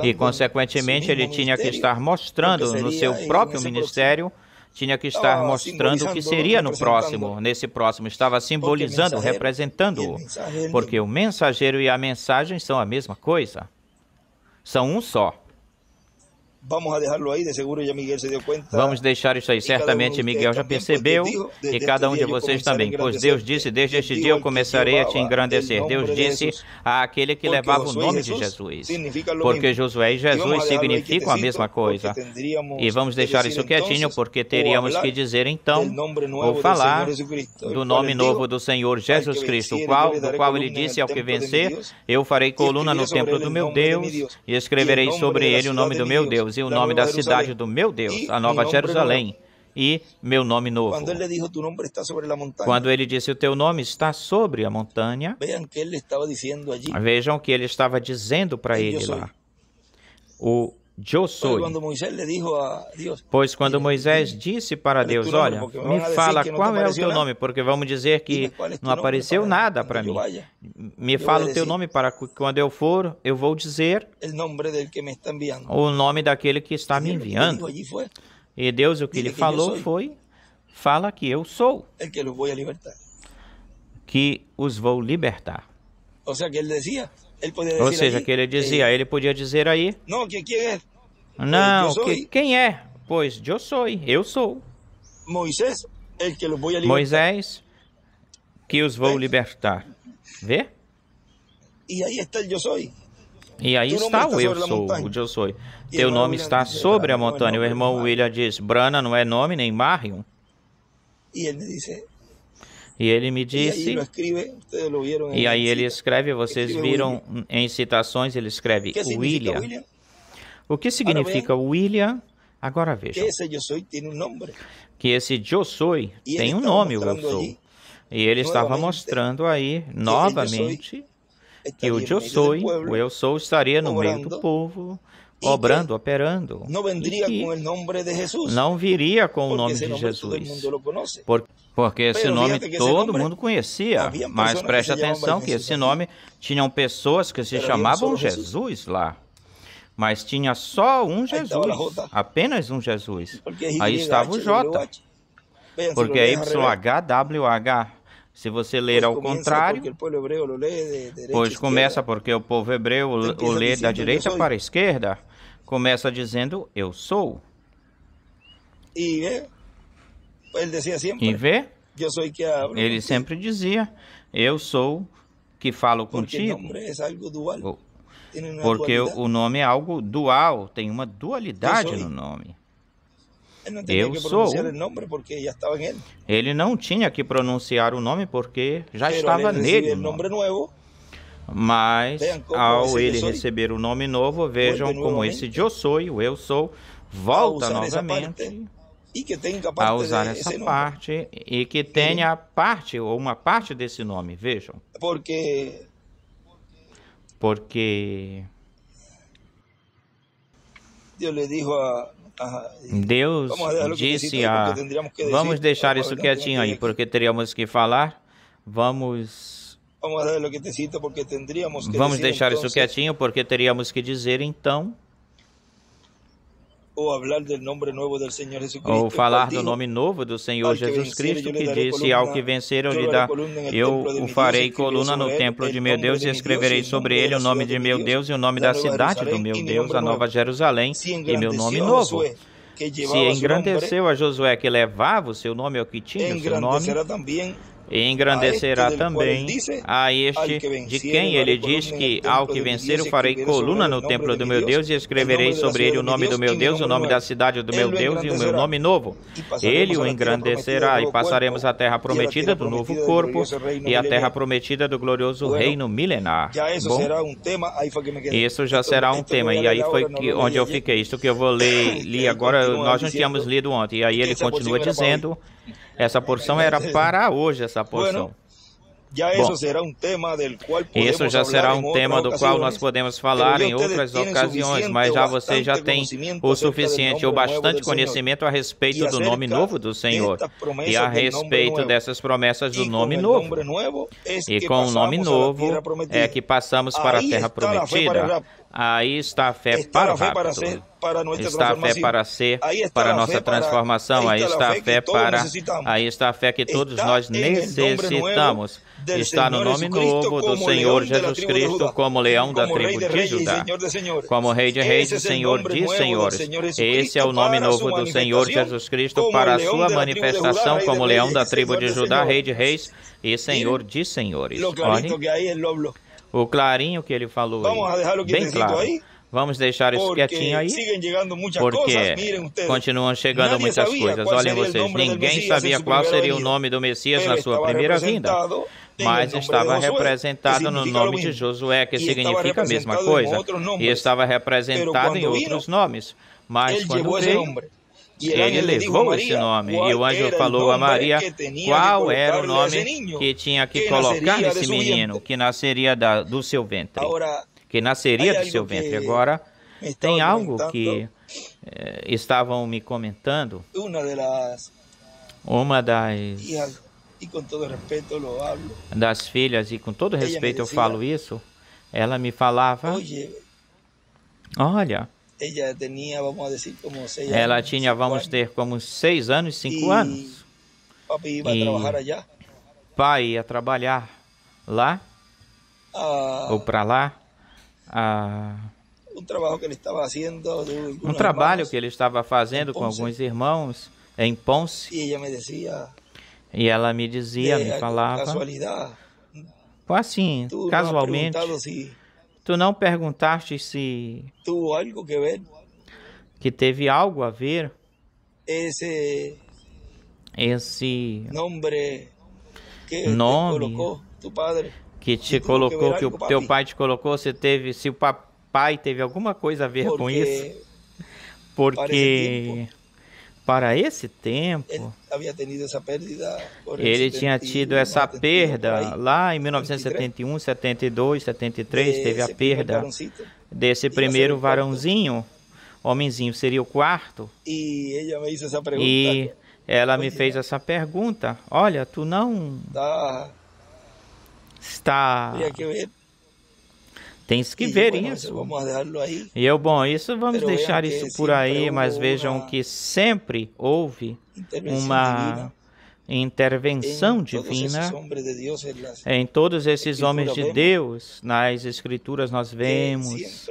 e, consequentemente, ele tinha que estar mostrando no seu próprio ministério, tinha que estar mostrando o que seria no próximo. Nesse próximo, estava simbolizando, representando-o, porque o mensageiro e a mensagem são a mesma coisa, são um só. Vamos deixar isso aí. Certamente Miguel já percebeu e cada um de vocês também. Pois Deus disse, desde este dia eu começarei a te engrandecer. Deus disse àquele que levava o nome de Jesus. Porque Josué e Jesus significam a mesma coisa. E vamos deixar isso quietinho, porque teríamos que dizer então, ou falar do nome novo do Senhor Jesus Cristo, do qual ele disse ao que vencer, eu farei coluna no templo do meu Deus e escreverei sobre ele o nome do meu Deus e o nome da cidade do meu Deus, a Nova Jerusalém, e meu nome novo. Quando ele disse, o teu nome está sobre a montanha, vejam que ele estava dizendo para ele lá, o Eu sou. Pois quando Moisés disse para Deus, olha, me fala qual é o teu nome, porque vamos dizer que não apareceu nada para mim. Me fala o teu nome para que quando eu for, eu vou dizer o nome daquele que está me enviando. E Deus o que lhe falou foi, fala que eu sou, que os vou libertar. Ou seja, que ele dizia, ele podia dizer aí, não, quem é? Pois eu sou. Moisés, que os vou libertar. Vê? E aí está o eu sou, o eu sou. Teu nome está sobre a montanha. O irmão William diz, Brana não é nome nem Marion. E ele me disse, e aí ele escreve, vocês viram em citações, ele escreve William. O que significa William? Agora vejam. Que esse eu sou tem um nome, o eu sou. E ele estava mostrando aí, novamente, que o eu sou, estaria no meio do povo, obrando, operando. E que não viria com o nome de Jesus. Porque esse nome todo mundo conhecia. Mas preste atenção que esse nome tinham pessoas que se chamavam Jesus lá. Mas tinha só um Jesus, apenas um Jesus. Aí estava o J, porque é YHWH. Se você ler ao contrário, pois começa porque o povo hebreu o lê da direita para a esquerda, começa dizendo eu sou. E vê? Ele sempre dizia, eu sou que falo contigo. Porque o nome é algo dual, tem uma dualidade no nome. Eu sou. Ele não tinha que pronunciar o nome porque já estava nele. Mas ao ele receber o nome novo, vejam como esse eu sou, volta novamente a usar essa parte e que tenha parte ou uma parte desse nome, vejam. Porque Deus disse a... Vamos deixar isso quietinho aí, porque teríamos que falar. Vamos deixar isso quietinho, porque teríamos que dizer então... Ou falar do nome novo do Senhor Jesus Cristo, que disse, ao que vencer eu o farei coluna no templo de meu Deus e escreverei sobre ele o nome de meu Deus e o nome da cidade do meu Deus, a Nova Jerusalém, e meu nome novo. Se engrandeceu a Josué que levava o seu nome, ou que tinha o seu nome, e engrandecerá também a este de quem ele diz que ao que vencer eu farei coluna no templo do meu Deus e escreverei sobre ele o nome do meu Deus, o nome da cidade do meu Deus e o meu nome novo. Ele o engrandecerá e passaremos a terra prometida do novo corpo e a terra prometida do glorioso reino milenar. Bom, isso já será um tema e aí foi onde eu fiquei. Isso que eu vou ler, li agora, nós não tínhamos lido ontem. E aí ele continua dizendo... Essa porção era para hoje, essa porção. Bom, isso já será um tema do qual nós podemos falar em outras ocasiões, mas já você já tem o suficiente ou bastante conhecimento a respeito do nome novo do Senhor e a respeito dessas promessas do nome novo. E com o nome novo é que passamos para a terra prometida. Aí está a fé para o rapto. Está a fé para ser, para a nossa transformação. Aí está a fé para... Aí está a fé que todos nós necessitamos. Está no nome novo do Senhor Jesus Cristo, como leão da tribo de Judá, como Rei de Reis e Senhor de Senhores. Esse é o nome novo do Senhor Jesus Cristo para a sua manifestação como leão da tribo de Judá, Rei de Reis e Senhor de Senhores. Olhem o clarinho que ele falou aí, bem claro. Vamos deixar isso quietinho aí, porque continuam chegando muitas coisas. Olhem vocês, ninguém sabia qual seria o nome do Messias na sua primeira vinda, mas estava representado no nome de Josué, que significa a mesma coisa, e estava representado em outros nomes. Mas quando veio, ele levou esse nome, e o anjo falou a Maria qual era o nome que tinha que colocar nesse menino, que nasceria do seu ventre. Que nasceria do seu ventre. Agora, tem algo que estavam me comentando. Uma das filhas, e com todo respeito eu falo isso, ela me falava, olha, ela tinha, vamos ter como 6 anos, 5 anos. E pai ia trabalhar lá, ou para lá. Um trabalho que ele estava fazendo com alguns irmãos em Ponce. E ela me dizia, me falava, assim, casualmente, Tu não perguntaste se tuvo algo que ver que teve algo a ver esse nome que te colocou tu padre, que te colocou, que o teu pai te colocou, se o papai teve alguma coisa a ver com isso? Porque para esse tempo, ele tinha tido essa perda lá em 1971, 72, 73, teve a perda desse primeiro varãozinho, homenzinho, seria o quarto. E ela me fez essa pergunta: olha, tu não está... Tens que ver isso. E eu, bom, isso vamos deixar isso por aí, mas vejam que sempre houve uma intervenção divina em todos esses homens de Deus. Nas Escrituras nós vemos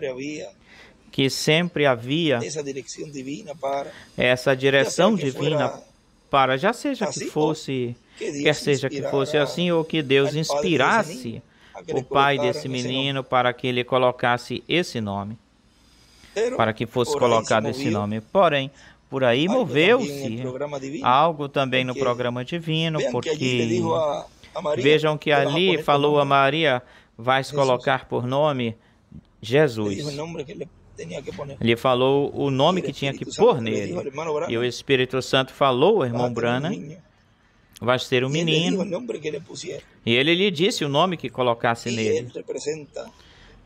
que sempre havia essa direção divina para, já seja que fosse, quer seja que fosse assim, ou que Deus inspirasse o pai desse menino para que ele colocasse esse nome, para que fosse colocado esse nome. Porém, por aí moveu-se algo também no programa divino, porque vejam que ali falou a Maria: vais colocar por nome Jesus. Ele falou o nome que tinha que pôr nele. E o Espírito Santo falou ao irmão Branham: vai ser um menino. E ele lhe disse o nome que colocasse nele.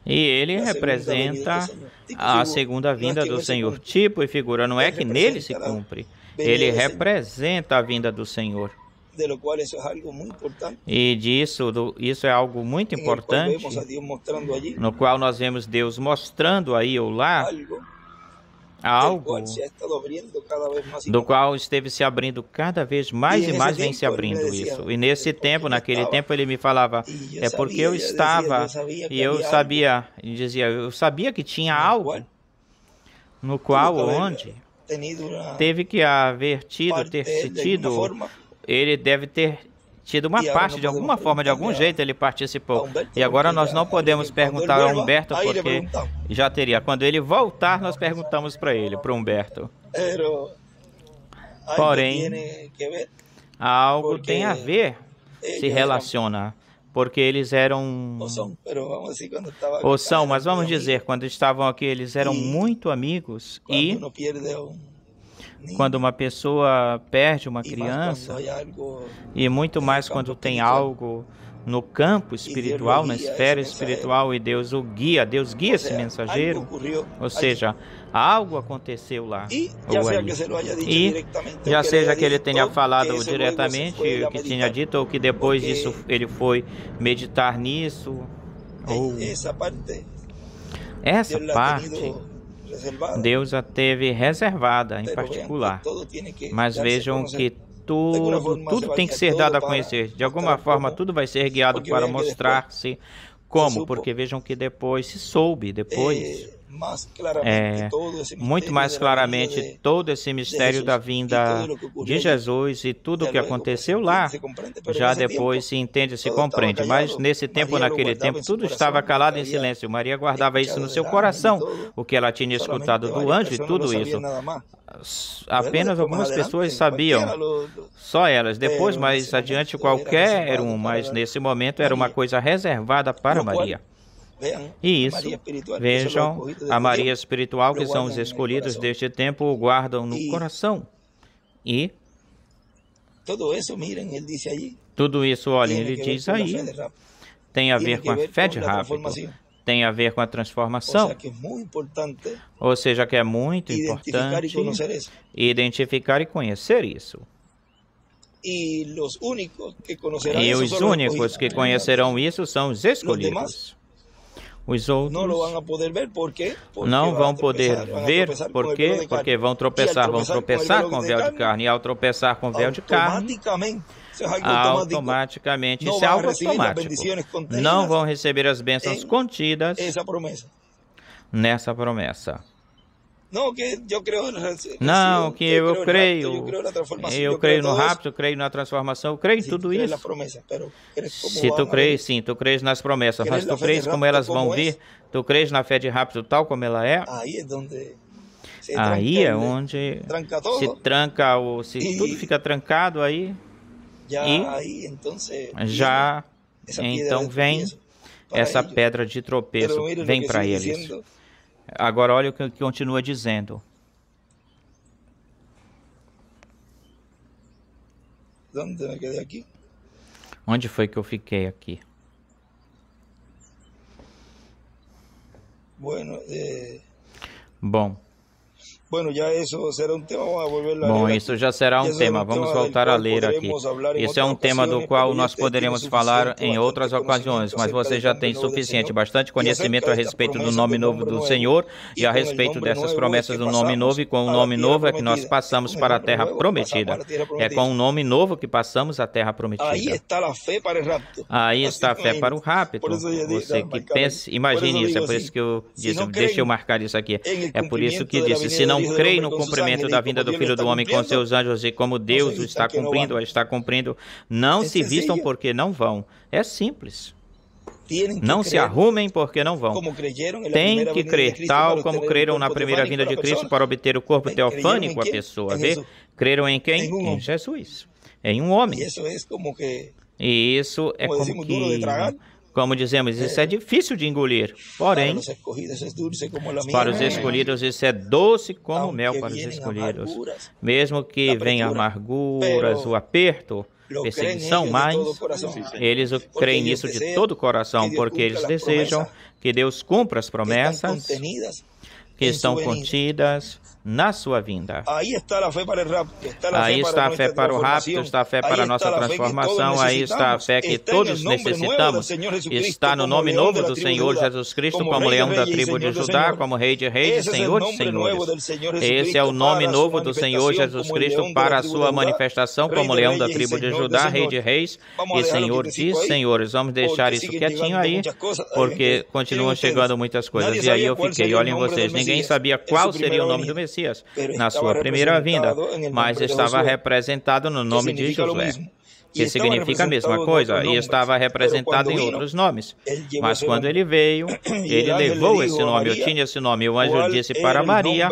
E ele representa a segunda vinda do Senhor. Tipo e figura, não é que nele se cumpre. Ele representa a vinda do Senhor. E isso é algo muito importante, no qual nós vemos Deus mostrando aí ou lá algo do qual esteve se abrindo cada vez mais e mais, vem se abrindo isso. E nesse tempo, naquele tempo, ele me falava: é porque eu estava, e eu sabia, e dizia, eu sabia que tinha algo no qual, onde teve que haver ter tido, ele deve ter tido uma parte, de alguma forma, de algum jeito ele participou. E agora nós não podemos perguntar a Humberto, porque já teria. Quando ele voltar, nós perguntamos para ele, para Humberto. Porém, algo tem a ver, se relaciona, porque eles eram... Ou são, mas vamos dizer, quando estavam aqui, eles eram muito amigos. E quando uma pessoa perde uma criança, e muito mais quando tem algo no campo espiritual, na esfera espiritual, e Deus o guia, Deus guia esse mensageiro, ou seja, algo aconteceu lá, ou ali. E já seja que ele tenha falado diretamente, o que tinha dito, ou que depois disso ele foi meditar nisso, ou essa parte Deus a teve reservada em particular. Mas vejam que tudo tem que ser dado a conhecer. De alguma forma, tudo vai ser guiado para mostrar-se como. Porque vejam que depois se soube, muito mais claramente, todo esse mistério da vinda de Jesus e tudo o que aconteceu lá, já depois se entende, se compreende. Mas nesse tempo, naquele tempo, tudo estava calado em silêncio. Maria guardava isso no seu coração, o que ela tinha escutado do anjo e tudo isso. Apenas algumas pessoas sabiam, só elas. Depois, mais adiante, qualquer um, mas nesse momento era uma coisa reservada para Maria. E isso, vejam, a Maria espiritual, que são os escolhidos deste tempo, o guardam no coração. E tudo isso, olhem, ele diz aí, tem a ver com a fé de rápido, tem a ver com a transformação. Ou seja, que é muito importante identificar e conhecer isso. E os únicos que conhecerão isso são os escolhidos. Os outros não vão poder ver, por quê? Porque vão tropeçar com o véu de carne. E ao tropeçar com o véu de carne, automaticamente, isso é algo automático. Não vão receber as bênçãos contidas nessa promessa. Não, que eu creio na Não, que eu creio. na transformação, Eu creio no rapto, eu creio na transformação, eu creio em tudo isso. Se tu crês, sim, tu crês nas promessas, mas tu crês como elas vão vir, tu crês na fé de rapto tal como ela é. Aí é onde se tranca, se tudo fica trancado aí, e já então vem essa pedra de tropeço, vem para eles. Agora olha o que continua dizendo. Onde foi que eu fiquei aqui? Bom. Bom, isso já será um tema. Vamos voltar a ler aqui. Isso é um tema do qual nós poderemos falar em outras ocasiões, mas você já tem bastante conhecimento a respeito do nome novo do Senhor e a respeito dessas promessas do nome novo, e com o nome novo é que nós passamos para a terra prometida. É com o nome novo que passamos a terra prometida. Aí está a fé para o rapto. Você que pensa, imagine isso, é por isso que eu disse, deixa eu marcar isso aqui. É por isso que disse, se não creem no cumprimento da vinda do Filho do Homem com seus anjos e como Deus o está cumprindo, não se vistam porque não vão. É simples. Não se arrumem porque não vão. Tem que crer tal como creram na primeira vinda de Cristo para obter o corpo teofânico à pessoa. Vê? Creram em quem? Em Jesus. Em um homem. E isso é como que... Como dizemos, isso é difícil de engolir, porém, para os escolhidos isso é doce como mel para os escolhidos. Mesmo que venha amarguras, o aperto, perseguição, mas eles creem nisso de todo o coração, porque eles desejam que Deus cumpra as promessas que estão contidas na sua vinda. Aí está a fé para o rapto, está a fé para a nossa transformação, aí está a fé que todos necessitamos. Está no nome novo do Senhor Jesus Cristo, como leão da tribo de Judá, como rei de reis e senhor de senhores. Esse é o nome novo do Senhor Jesus Cristo para a sua manifestação como leão da tribo de Judá, rei de reis e senhor de senhores. Vamos deixar isso quietinho aí, porque continuam chegando muitas coisas. E aí eu fiquei, olhem vocês, ninguém sabia qual seria o nome do Messias na sua primeira vinda, mas estava representado no nome de Josué, que significa a mesma coisa, e estava representado em outros nomes. Mas quando ele veio, ele levou esse nome, eu tinha esse nome, e o anjo disse para Maria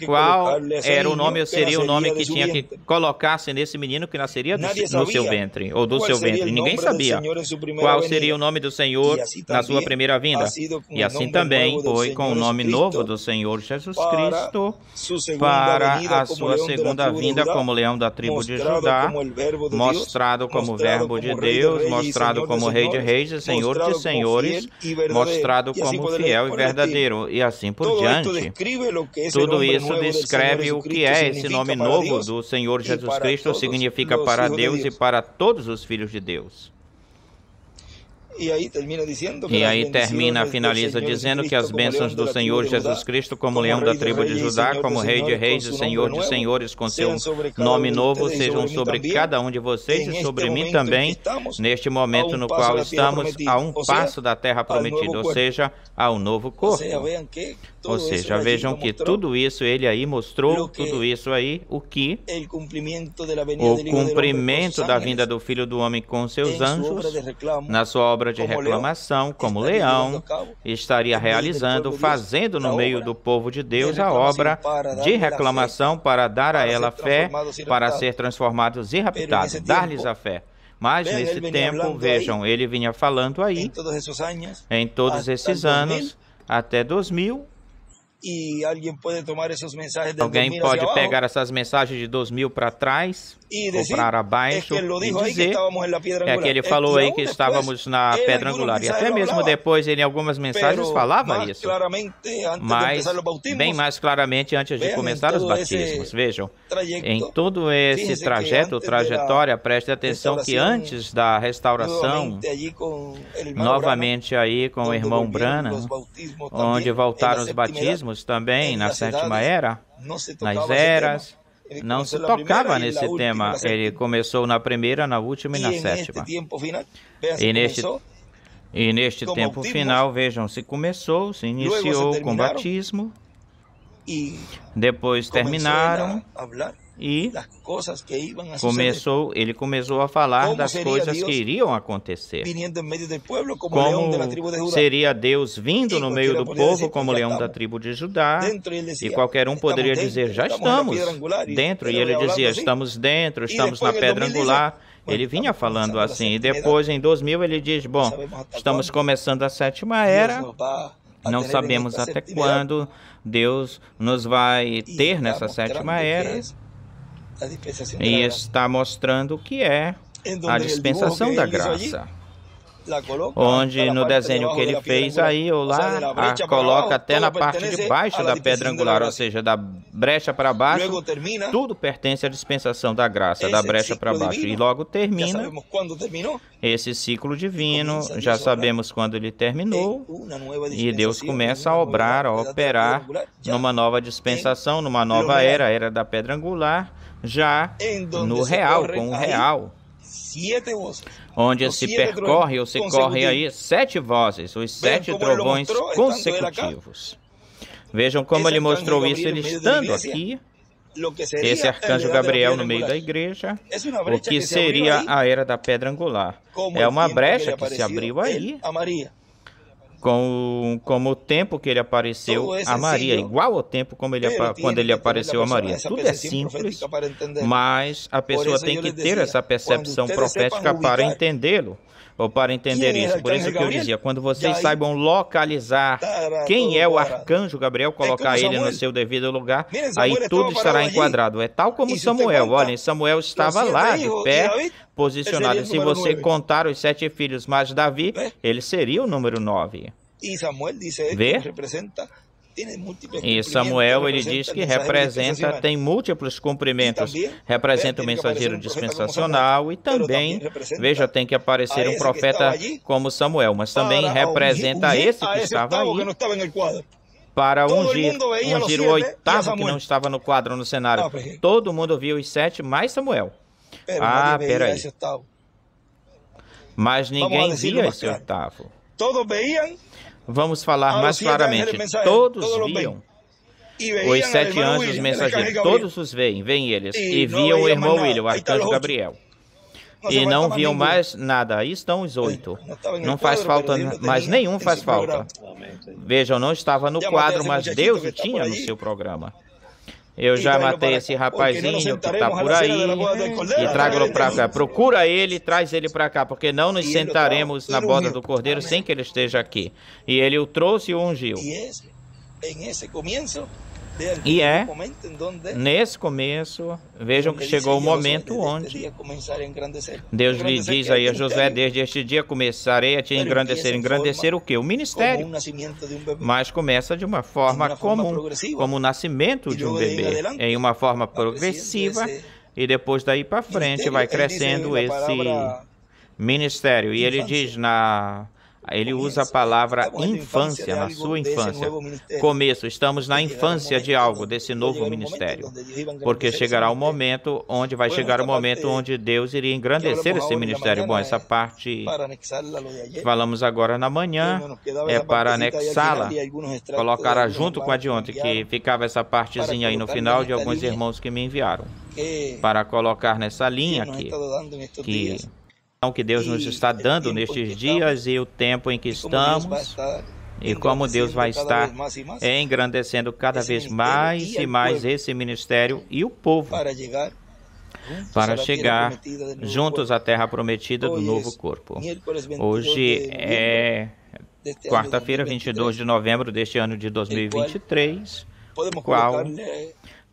qual era o nome, seria o nome que tinha que colocar-se nesse menino que nasceria no seu ventre, ou do seu ventre. Ninguém sabia qual seria o nome do Senhor na sua primeira vinda. E assim também foi com o nome novo do Senhor Jesus Cristo para a sua segunda vinda como leão da tribo de Judá, mostrado como verbo de Deus, mostrado como rei de reis e senhor de senhores, mostrado como fiel e verdadeiro, e assim por diante. Tudo isso descreve o que é esse nome novo do Senhor Jesus Cristo, significa para Deus e para todos os filhos de Deus. E aí finaliza dizendo que as bênçãos do Senhor Jesus Cristo, como leão da tribo de Judá, como rei de reis e senhor de senhores, com seu nome novo, sejam sobre cada um de vocês e sobre mim também, neste momento no qual estamos a um passo da terra prometida, ou seja, ao novo corpo. Ou seja, vejam que tudo isso ele aí mostrou, tudo isso aí, o cumprimento da vinda do Filho do Homem com seus anjos, na sua obra de reclamação, como leão, estaria realizando, fazendo no meio do povo de Deus a obra de reclamação para dar a ela fé, para ser transformados e raptados, dar-lhes a fé. Mas nesse tempo, vejam, ele vinha falando aí, em todos esses anos, até 2000, alguém pode pegar essas mensagens de 2000 para trás ou para abaixo e dizer que ele falou aí que estávamos na pedra angular. E até mesmo depois ele em algumas mensagens falava isso, mas bem mais claramente antes de começar os batismos. Vejam, em todo esse trajeto, trajetória, preste atenção que antes da restauração, novamente aí com o irmão Branham, onde voltaram os batismos, também na sétima era, nas eras, não se tocava nesse tema. Ele começou na primeira, na última e na sétima. E neste tempo final, vejam, se iniciou com batismo. Depois terminaram e ele começou a falar das coisas que iriam acontecer. Como seria Deus vindo no meio do povo como leão da tribo de Judá, e qualquer um poderia dizer, já estamos dentro, e ele dizia, estamos dentro, estamos na pedra angular. Ele vinha falando assim, e depois em 2000 ele diz, bom, estamos começando a sétima era, não sabemos até quando Deus nos vai ter nessa sétima era, e está mostrando o que é a dispensação da graça. Onde no desenho que ele fez aí, ou lá, coloca até na parte de baixo da pedra angular, ou seja, da brecha para baixo, tudo pertence à dispensação da graça, da brecha para baixo. E logo termina esse ciclo divino, já sabemos quando ele terminou, e Deus começa a obrar, a operar numa nova dispensação, numa nova era, a era da pedra angular, já no real, com o real. Onde se percorre ou se corre aí 7 vozes, os 7 trovões consecutivos. Vejam como ele mostrou isso, ele estando aqui, esse arcanjo Gabriel no meio da igreja, o que seria a era da pedra angular. É uma brecha que se abriu aí, como o tempo que ele apareceu a Maria, igual ao tempo quando ele apareceu a Maria. Tudo é simples, mas a pessoa tem que ter essa percepção profética para entendê-lo, ou para entender isso. Por isso que eu dizia, quando vocês saibam localizar quem é o arcanjo Gabriel, colocar ele no seu devido lugar, aí tudo estará enquadrado. É tal como Samuel. Olhem, Samuel estava lá, de pé, posicionado. Se você contar os 7 filhos mais Davi, ele seria o número 9. Vê? E Samuel, ele diz que tem múltiplos cumprimentos, representa o mensageiro dispensacional e também, veja, tem que aparecer um profeta como Samuel, mas também representa esse que estava aí para ungir o 8º que não estava no quadro, no cenário. Todo mundo viu os 7 mais Samuel. Ah, peraí. Mas ninguém via esse 8º. Vamos falar mais claramente. Todos viam os 7 anjos mensageiros. Todos os veem eles. E viam o irmão William, o arcanjo Gabriel. E não viam mais nada. Aí estão os 8. Não faz falta, mas nenhum faz falta. Vejam, não estava no quadro, mas Deus o tinha no seu programa. Eu já matei esse rapazinho que está por aí e trago-lo para cá. Procura ele e traz ele para cá, porque não nos sentaremos na borda do cordeiro sem que ele esteja aqui. E ele o trouxe e o ungiu. E é nesse começo, vejam que chegou o momento onde Deus lhe diz aí a Josué, desde este dia começarei a te engrandecer. Engrandecer o quê? O ministério. Mas começa de uma forma comum, como o nascimento de um bebê, em uma forma progressiva, e depois daí para frente vai crescendo esse ministério. E ele diz ele usa a palavra infância, na sua infância. Começo, estamos na infância de algo, desse novo ministério. Porque chegará o momento onde Deus iria engrandecer esse ministério. Bom, essa parte que falamos agora na manhã é para anexá-la, colocar junto com a de ontem, que ficava essa partezinha aí no final de alguns irmãos que me enviaram, para colocar nessa linha aqui, que Deus nos está dando nestes dias e o tempo em que estamos, e como Deus vai estar engrandecendo cada vez mais e mais esse ministério e o povo, para chegar juntos à terra prometida do novo corpo. Hoje é quarta-feira, 22 de novembro deste ano de 2023, qual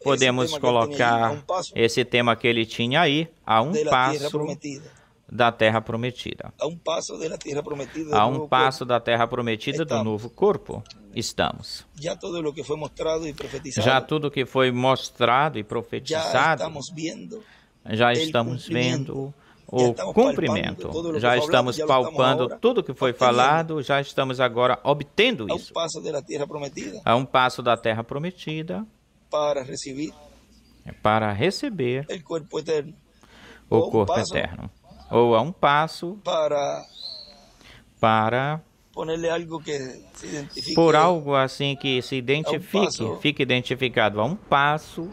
podemos colocar esse tema que ele tinha aí, a um passo da terra prometida. A um passo da terra prometida do novo corpo estamos. Já tudo que foi mostrado e profetizado, já estamos vendo o cumprimento. Já estamos palpando tudo que foi falado, já estamos agora obtendo isso. A um passo da terra prometida para receber o corpo eterno. Ou a um passo para por algo assim que se identifique, fique identificado a um passo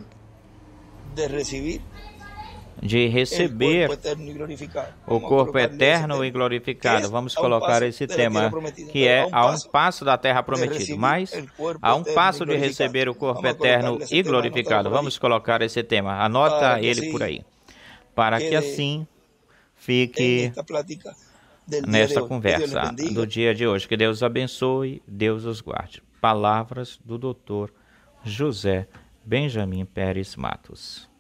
de receber o corpo eterno e glorificado. Vamos colocar esse tema, que é a um passo da terra prometida, mas a um passo de receber o corpo eterno e glorificado. Vamos colocar esse tema, anota ele por aí, para que assim fique nesta conversa do dia de hoje. Que Deus abençoe, Deus os guarde. Palavras do Dr. José Benjamin Pérez Matos.